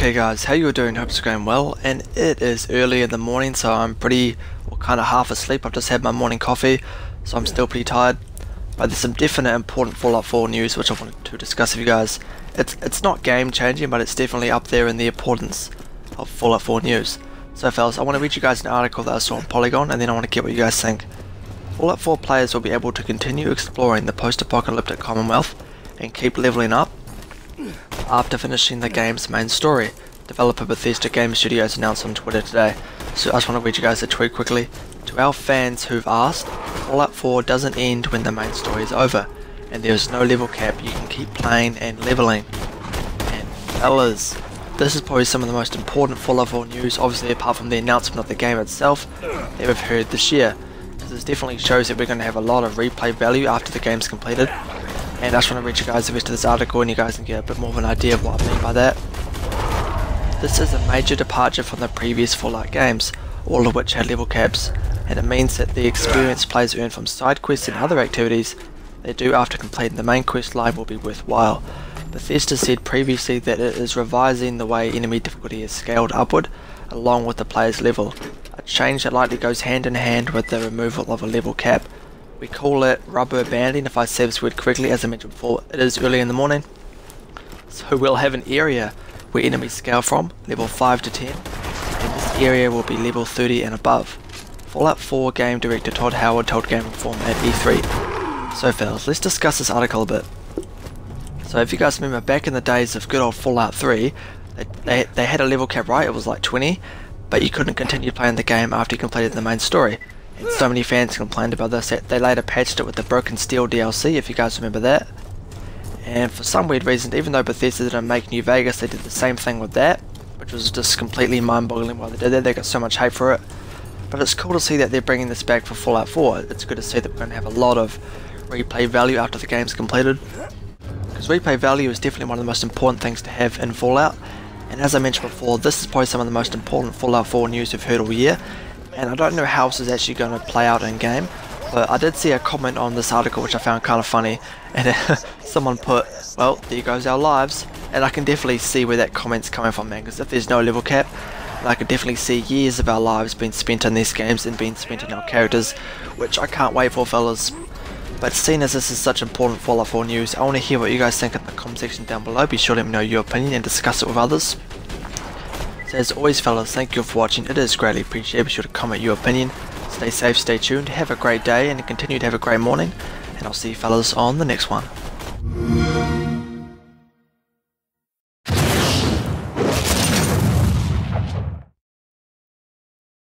Hey guys, how you doing? Hope it's going well. And it is early in the morning, so I'm kind of half asleep. I've just had my morning coffee, so I'm still pretty tired. But there's some definite important Fallout 4 news which I wanted to discuss with you guys. It's not game changing, but it's definitely up there in the importance of Fallout 4 news. So fellas, I want to read you guys an article that I saw on Polygon, and then I want to get what you guys think. Fallout 4 players will be able to continue exploring the post-apocalyptic Commonwealth and keep leveling up after finishing the game's main story, developer Bethesda Game Studios announced on Twitter today. So I just want to read you guys a tweet quickly. To our fans who've asked, Fallout 4 doesn't end when the main story is over, and there is no level cap. You can keep playing and leveling. And fellas, this is probably some of the most important Fallout 4 news, obviously apart from the announcement of the game itself, that we've heard this year. This definitely shows that we're going to have a lot of replay value after the game's completed. And I just want to read you guys the rest of this article and you guys can get a bit more of an idea of what I mean by that. This is a major departure from the previous Fallout games, all of which had level caps, and it means that the experience players earn from side quests and other activities they do after completing the main quest line will be worthwhile. Bethesda said previously that it is revising the way enemy difficulty is scaled upward along with the player's level, a change that likely goes hand in hand with the removal of a level cap. We call it rubber banding, if I say this word correctly. As I mentioned before, it is early in the morning. So we'll have an area where enemies scale from level 5 to 10, and this area will be level 30 and above. Fallout 4 game director Todd Howard told Game Informer at E3. So fellas, let's discuss this article a bit. So if you guys remember back in the days of good old Fallout 3, they had a level cap, right? It was like 20, but you couldn't continue playing the game after you completed the main story. And so many fans complained about this that they later patched it with the Broken Steel DLC, if you guys remember that. And for some weird reason, even though Bethesda didn't make New Vegas, they did the same thing with that, which was just completely mind-boggling why they did that. They got so much hate for it. But it's cool to see that they're bringing this back for Fallout 4. It's good to see that we're going to have a lot of replay value after the game's completed. Because replay value is definitely one of the most important things to have in Fallout. And as I mentioned before, this is probably some of the most important Fallout 4 news we've heard all year. And I don't know how this is actually going to play out in game, but I did see a comment on this article which I found kind of funny, and someone put, well, there goes our lives, and I can definitely see where that comment's coming from, man, because if there's no level cap, I could definitely see years of our lives being spent in these games and being spent in our characters, which I can't wait for, fellas. But seeing as this is such important Fallout 4 news, I want to hear what you guys think in the comment section down below. Be sure to let me know your opinion and discuss it with others. So as always fellas, thank you for watching, it is greatly appreciated. Be sure to comment your opinion, stay safe, stay tuned, have a great day and continue to have a great morning, and I'll see you fellas on the next one.